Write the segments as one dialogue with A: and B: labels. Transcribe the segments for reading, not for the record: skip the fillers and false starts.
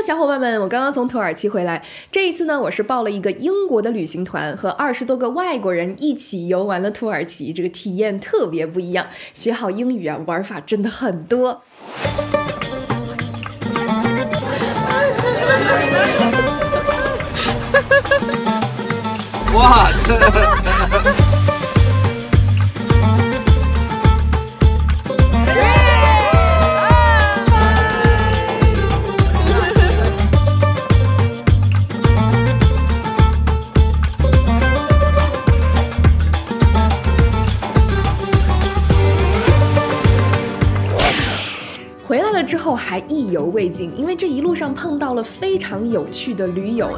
A: 小伙伴们，我刚刚从土耳其回来。这一次呢，我是报了一个英国的旅行团，和20多个外国人一起游玩了土耳其，这个体验特别不一样。学好英语啊，玩法真的很多。
B: 哇！
A: 回来了之后还意犹未尽，因为这一路上碰到了非常有趣的驴友。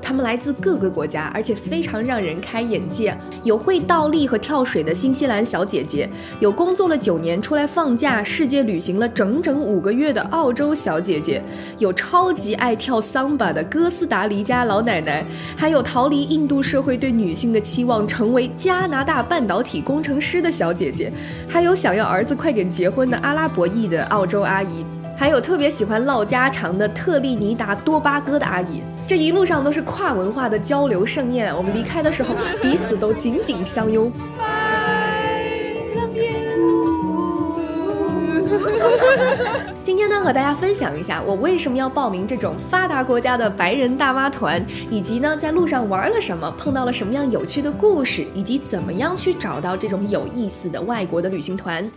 A: 他们来自各个国家，而且非常让人开眼界。有会倒立和跳水的新西兰小姐姐，有工作了9年出来放假世界旅行了整整5个月的澳洲小姐姐，有超级爱跳桑巴的哥斯达黎加老奶奶，还有逃离印度社会对女性的期望，成为加拿大半导体工程师的小姐姐，还有想要儿子快点结婚的阿拉伯裔的澳洲阿姨，还有特别喜欢唠家常的特立尼达多巴哥的阿姨。这一路上都是跨文化的交流盛宴，我们离开的时候彼此都紧紧相拥。今天呢，和大家分享一下我为什么要报名这种发达国家的白人大妈团，以及呢在路上玩了什么，碰到了什么样有趣的故事，以及怎么样去找到这种有意思的外国的旅行团。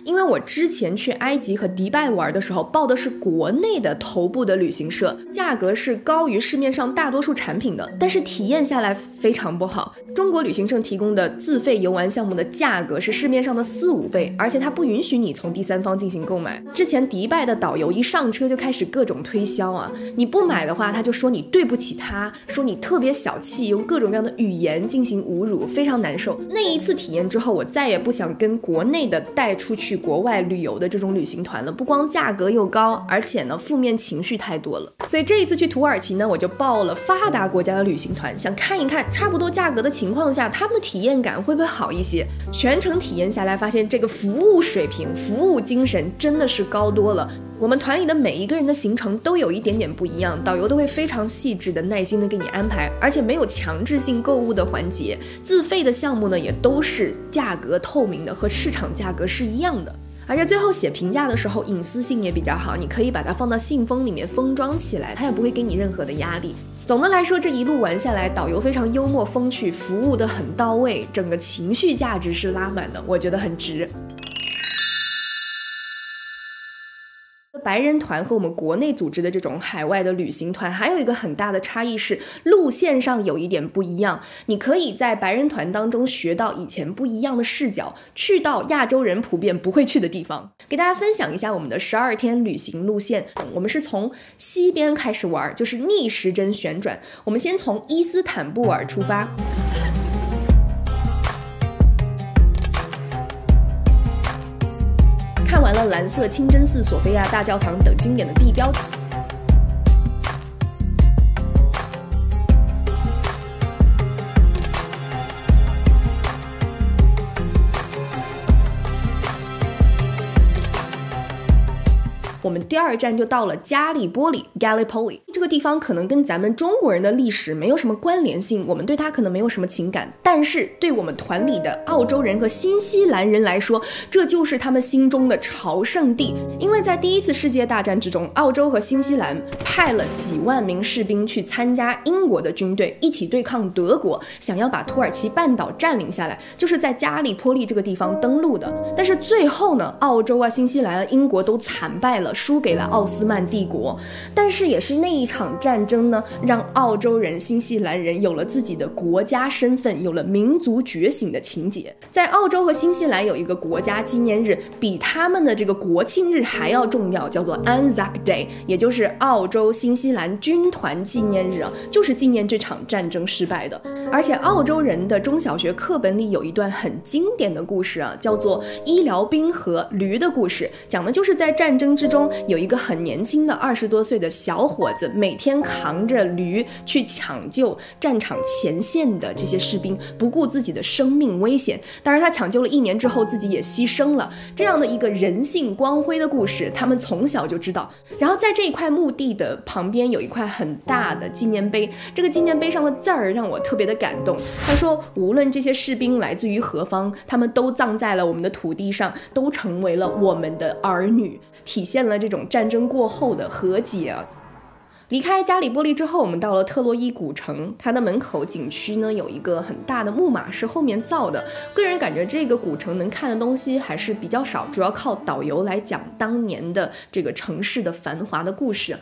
A: 因为我之前去埃及和迪拜玩的时候，报的是国内的头部的旅行社，价格是高于市面上大多数产品的，但是体验下来非常不好。中国旅行社提供的自费游玩项目的价格是市面上的4-5倍，而且它不允许你从第三方进行购买。之前迪拜的导游一上车就开始各种推销啊，你不买的话他就说你对不起他，说你特别小气，用各种各样的语言进行侮辱，非常难受。那一次体验之后，我再也不想跟国内的带出去国外旅游的这种旅行团了，不光价格又高，而且呢负面情绪太多了。所以这一次去土耳其呢，我就报了发达国家的旅行团，想看一看差不多价格的情况下，他们的体验感会不会好一些。全程体验下来发现，这个服务水平、服务精神真的是高多了。我们团里的每一个人的行程都有一点点不一样，导游都会非常细致的、耐心的给你安排，而且没有强制性购物的环节。自费的项目呢，也都是价格透明的，和市场价格是一样的。而且最后写评价的时候隐私性也比较好，你可以把它放到信封里面封装起来，它也不会给你任何的压力。总的来说，这一路玩下来，导游非常幽默风趣，服务的很到位，整个情绪价值是拉满的，我觉得很值。白人团和我们国内组织的这种海外的旅行团还有一个很大的差异是路线上有一点不一样。你可以在白人团当中学到以前不一样的视角，去到亚洲人普遍不会去的地方。给大家分享一下我们的12天旅行路线。我们是从西边开始玩，就是逆时针旋转。我们先从伊斯坦布尔出发，看完了蓝色清真寺、索菲亚大教堂等经典的地标。我们第2站就到了加利波里 Gallipoli， 这个地方可能跟咱们中国人的历史没有什么关联性，我们对它可能没有什么情感，但是对我们团里的澳洲人和新西兰人来说，这就是他们心中的朝圣地。因为在第1次世界大战之中，澳洲和新西兰派了几万名士兵去参加英国的军队，一起对抗德国，想要把土耳其半岛占领下来，就是在加利波利这个地方登陆的。但是最后呢，澳洲啊、新西兰啊、英国都惨败了，输给了奥斯曼帝国。但是也是那一场战争呢，让澳洲人、新西兰人有了自己的国家身份，有了民族觉醒的情节。在澳洲和新西兰有一个国家纪念日，比他们的这个国庆日还要重要，叫做 Anzac Day， 也就是澳洲新西兰军团纪念日啊，就是纪念这场战争失败的。而且澳洲人的中小学课本里有一段很经典的故事啊，叫做医疗兵和驴的故事，讲的就是在战争之中有一个很年轻的20多岁的小伙子每天扛着驴去抢救战场前线的这些士兵，不顾自己的生命危险。当然他抢救了1年之后自己也牺牲了，这样的一个人性光辉的故事他们从小就知道。然后在这一块墓地的旁边有一块很大的纪念碑，这个纪念碑上的字儿让我特别的感动。他说无论这些士兵来自于何方，他们都葬在了我们的土地上，都成为了我们的儿女，体现了这种战争过后的和解啊。离开加里波利之后，我们到了特洛伊古城，它的门口景区呢有一个很大的木马，是后面造的。个人感觉这个古城能看的东西还是比较少，主要靠导游来讲当年的这个城市的繁华的故事。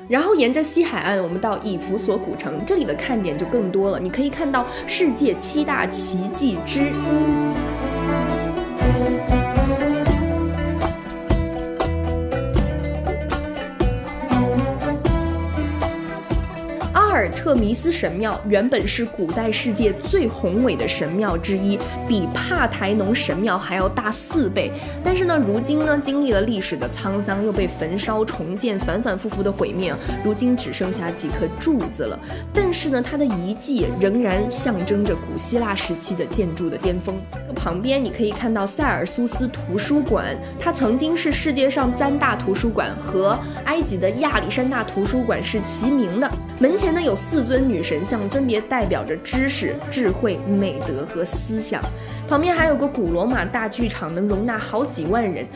A: 然后沿着西海岸，我们到以弗所古城，这里的看点就更多了，你可以看到世界7大奇迹之一。阿尔特弥斯神庙原本是古代世界最宏伟的神庙之一，比帕台农神庙还要大4倍。但是呢，如今呢，经历了历史的沧桑，又被焚烧、重建，反反复复的毁灭，如今只剩下几颗柱子了。但是呢，它的遗迹仍然象征着古希腊时期的建筑的巅峰。旁边你可以看到塞尔苏斯图书馆，它曾经是世界上3大图书馆，和埃及的亚历山大图书馆是齐名的。门前呢有4尊女神像，分别代表着知识、智慧、美德和思想。旁边还有个古罗马大剧场，能容纳好几万人。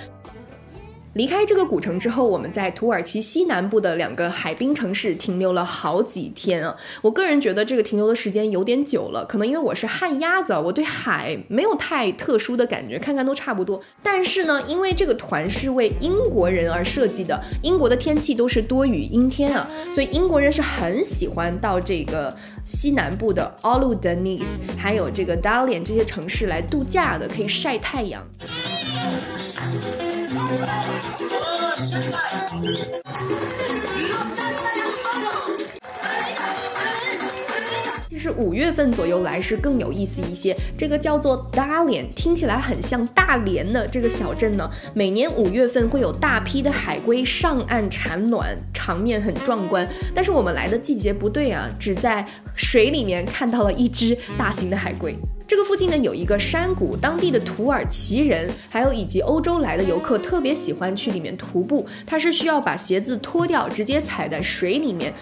A: 离开这个古城之后，我们在土耳其西南部的2个海滨城市停留了好几天啊。我个人觉得这个停留的时间有点久了，可能因为我是旱鸭子，我对海没有太特殊的感觉，看看都差不多。但是呢，因为这个团是为英国人而设计的，英国的天气都是多雨阴天啊，所以英国人是很喜欢到这个西南部的 Oulu Deniz 还有这个 Dalian 这些城市来度假的，可以晒太阳。其实5月份左右来是更有意思一些。这个叫做 Dalian， 听起来很像大连的这个小镇呢，每年5月份会有大批的海龟上岸产卵，场面很壮观。但是我们来的季节不对啊，只在水里面看到了1只大型的海龟。这个附近呢有一个山谷，当地的土耳其人还有以及欧洲来的游客特别喜欢去里面徒步，它是需要把鞋子脱掉，直接踩在水里面。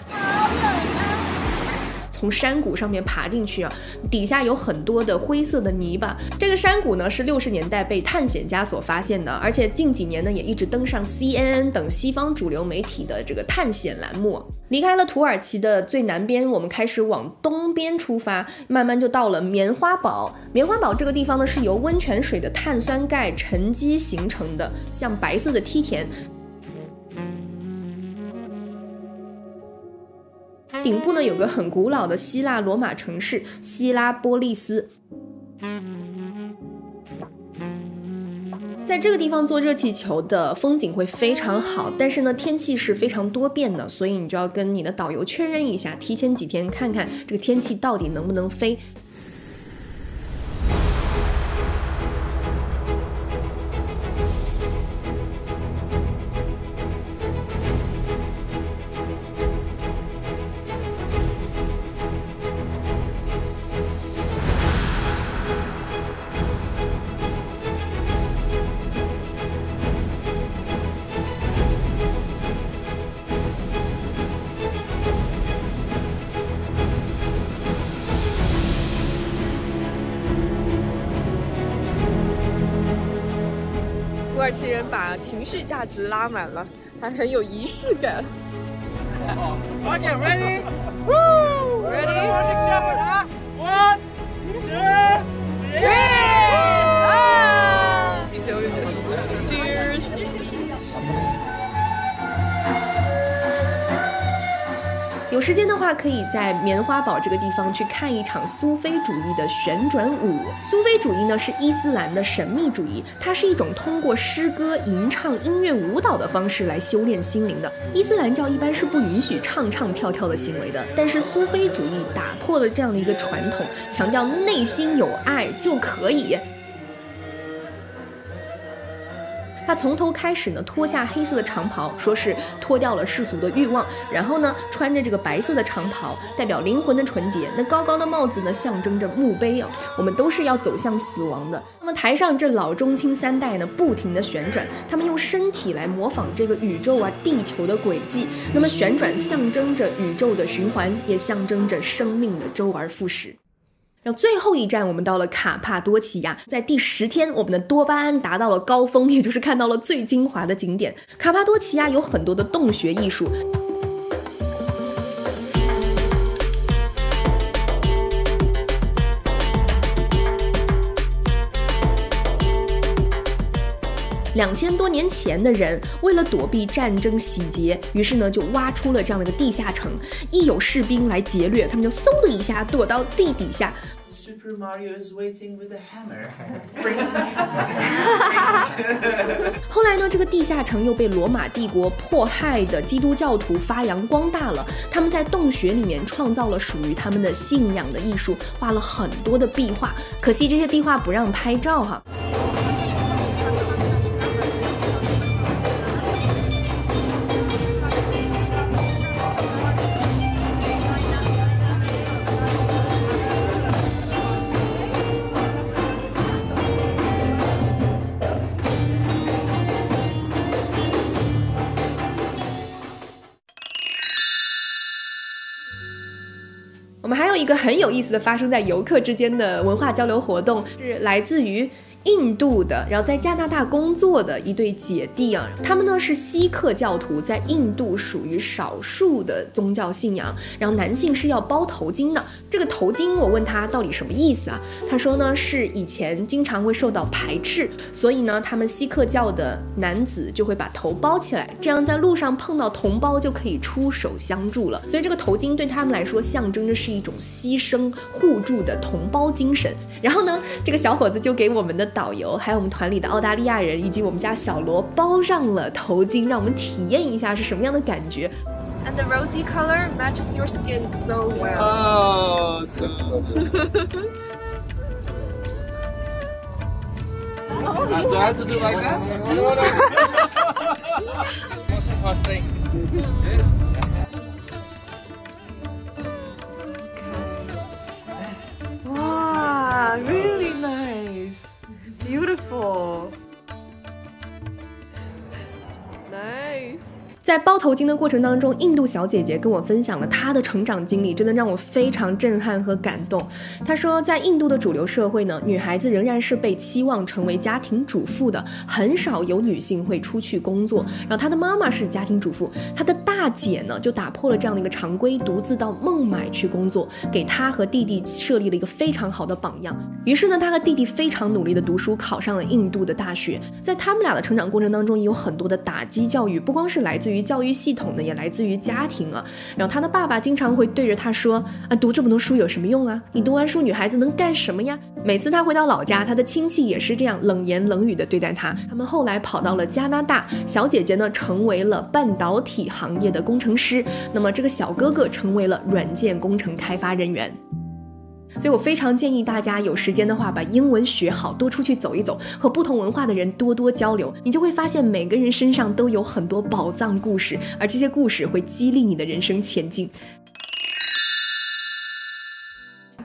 A: 从山谷上面爬进去啊，底下有很多的灰色的泥巴。这个山谷呢是60年代被探险家所发现的，而且近几年呢也一直登上 CNN 等西方主流媒体的这个探险栏目。离开了土耳其的最南边，我们开始往东边出发，慢慢就到了棉花堡。棉花堡这个地方呢是由温泉水的碳酸钙沉积形成的，像白色的梯田。顶部呢有个很古老的希腊罗马城市希拉波利斯。在这个地方做热气球的风景会非常好，但是呢天气是非常多变的，所以你就要跟你的导游确认一下，提前几天看看这个天气到底能不能飞。
B: 土耳其人把情绪价值拉满了，还很有仪式感。
C: Okay, ready? Woo!
B: Ready?
C: One, two,
B: Cheers!
A: 有时间的话，可以在棉花堡这个地方去看一场苏菲主义的旋转舞。苏菲主义呢是伊斯兰的神秘主义，它是一种通过诗歌、吟唱、音乐、舞蹈的方式来修炼心灵的。伊斯兰教一般是不允许唱唱跳跳的行为的，但是苏菲主义打破了这样的一个传统，强调内心有爱就可以。他从头开始呢脱下黑色的长袍，说是脱掉了世俗的欲望，然后呢穿着这个白色的长袍，代表灵魂的纯洁。那高高的帽子呢象征着墓碑啊，我们都是要走向死亡的。那么台上这老中青三代呢不停的旋转，他们用身体来模仿这个宇宙啊地球的轨迹。那么旋转象征着宇宙的循环，也象征着生命的周而复始。然后最后一站我们到了卡帕多奇亚，在第10天我们的多巴胺达到了高峰，也就是看到了最精华的景点。卡帕多奇亚有很多的洞穴艺术，2000多年前的人为了躲避战争洗劫，于是呢就挖出了这样的一个地下城，一有士兵来劫掠，他们就嗖的一下躲到地底下。
D: Super Mario is waiting with a hammer.
A: 后来呢，这个地下城又被罗马帝国迫害的基督教徒发扬光大了。他们在洞穴里面创造了属于他们的信仰的艺术，画了很多的壁画。可惜这些壁画不让拍照哈。我们还有一个很有意思的发生在游客之间的文化交流活动，是来自于印度的，然后在加拿大工作的一对姐弟啊，他们呢是锡克教徒，在印度属于少数的宗教信仰，然后男性是要包头巾的。这个头巾我问他到底什么意思啊，他说呢是以前经常会受到排斥，所以呢他们锡克教的男子就会把头包起来，这样在路上碰到同胞就可以出手相助了。所以这个头巾对他们来说象征着是一种牺牲互助的同胞精神。然后呢这个小伙子就给我们的导游还有我们团里的澳大利亚人以及我们家小罗包上了头巾，让我们体验一下是什么样的感觉。
B: And the rosy color matches your skin so well.
D: Oh, so good. Do I have to do like that? What's the first thing? This.
B: Wow, really nice. Beautiful. Nice.
A: 在包头巾的过程当中，印度小姐姐跟我分享了她的成长经历，真的让我非常震撼和感动。她说在印度的主流社会呢，女孩子仍然是被期望成为家庭主妇的，很少有女性会出去工作。然后她的妈妈是家庭主妇，她的大姐呢就打破了这样的一个常规，独自到孟买去工作，给她和弟弟设立了一个非常好的榜样。于是呢她和弟弟非常努力的读书，考上了印度的大学。在他们俩的成长过程当中也有很多的打击教育，不光是来自于教育系统呢，也来自于家庭啊。然后他的爸爸经常会对着他说啊，读这么多书有什么用啊？你读完书女孩子能干什么呀？每次他回到老家，他的亲戚也是这样冷言冷语的对待他。他们后来跑到了加拿大，小姐姐呢成为了半导体行业的工程师，那么这个小哥哥成为了软件工程开发人员。所以我非常建议大家有时间的话把英文学好，多出去走一走，和不同文化的人多多交流，你就会发现每个人身上都有很多宝藏故事，而这些故事会激励你的人生前进。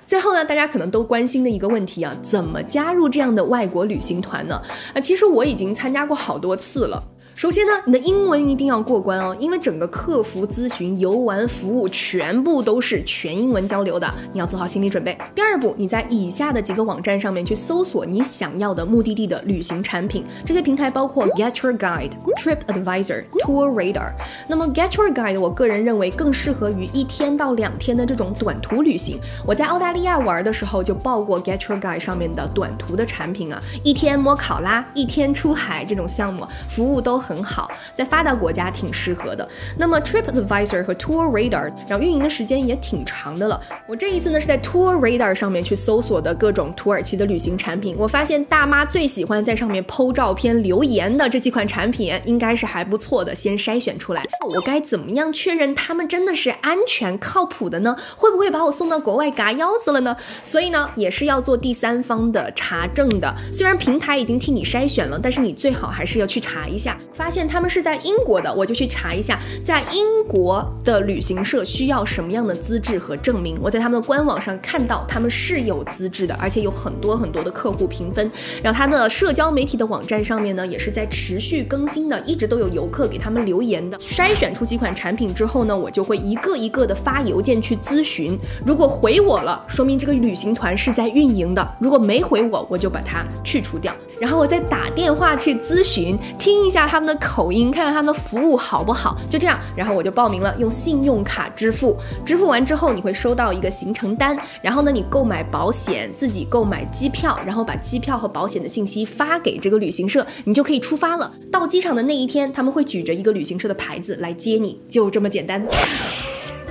A: 最后呢，大家可能都关心的一个问题啊，怎么加入这样的外国旅行团呢？其实我已经参加过好多次了。首先呢，你的英文一定要过关哦，因为整个客服咨询、游玩服务全部都是全英文交流的，你要做好心理准备。第二步，你在以下的几个网站上面去搜索你想要的目的地的旅行产品，这些平台包括 Get Your Guide、TripAdvisor、Tour Radar。那么 Get Your Guide 我个人认为更适合于1天到2天的这种短途旅行。我在澳大利亚玩的时候就报过 Get Your Guide 上面的短途的产品啊，1天摸考拉、1天出海这种项目，服务都很很好，在发达国家挺适合的。那么 TripAdvisor 和 Tour Radar， 然后运营的时间也挺长的了。我这一次呢是在 Tour Radar 上面去搜索的各种土耳其的旅行产品，我发现大妈最喜欢在上面 po 照片留言的这几款产品应该是还不错的，先筛选出来。我该怎么样确认他们真的是安全靠谱的呢？会不会把我送到国外嘎腰子了呢？所以呢也是要做第三方的查证的。虽然平台已经替你筛选了，但是你最好还是要去查一下。发现他们是在英国的，我就去查一下在英国的旅行社需要什么样的资质和证明。我在他们的官网上看到他们是有资质的，而且有很多的客户评分。然后他的社交媒体的网站上面呢也是在持续更新的，一直都有游客给他们留言的。筛选出几款产品之后呢，我就会一个一个的发邮件去咨询，如果回我了，说明这个旅行团是在运营的；如果没回我，我就把它去除掉。然后我再打电话去咨询，听一下他们的口音，看看他们的服务好不好。就这样，然后我就报名了，用信用卡支付。支付完之后，你会收到一个行程单，然后呢，你购买保险，自己购买机票，然后把机票和保险的信息发给这个旅行社，你就可以出发了。到机场的那一天，他们会举着一个旅行社的牌子来接你，就这么简单。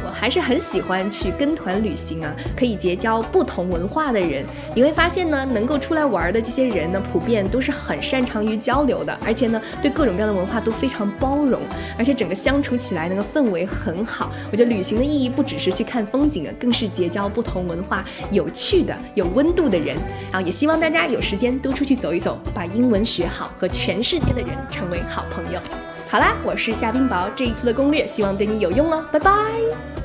A: 我还是很喜欢去跟团旅行啊，可以结交不同文化的人。你会发现呢，能够出来玩的这些人呢，普遍都是很擅长于交流的，而且呢，对各种各样的文化都非常包容，而且整个相处起来那个氛围很好。我觉得旅行的意义不只是去看风景啊，更是结交不同文化、有趣的、有温度的人。然后也希望大家有时间多出去走一走，把英文学好，和全世界的人成为好朋友。好啦，我是夏冰雹，这一次的攻略希望对你有用哦，拜拜。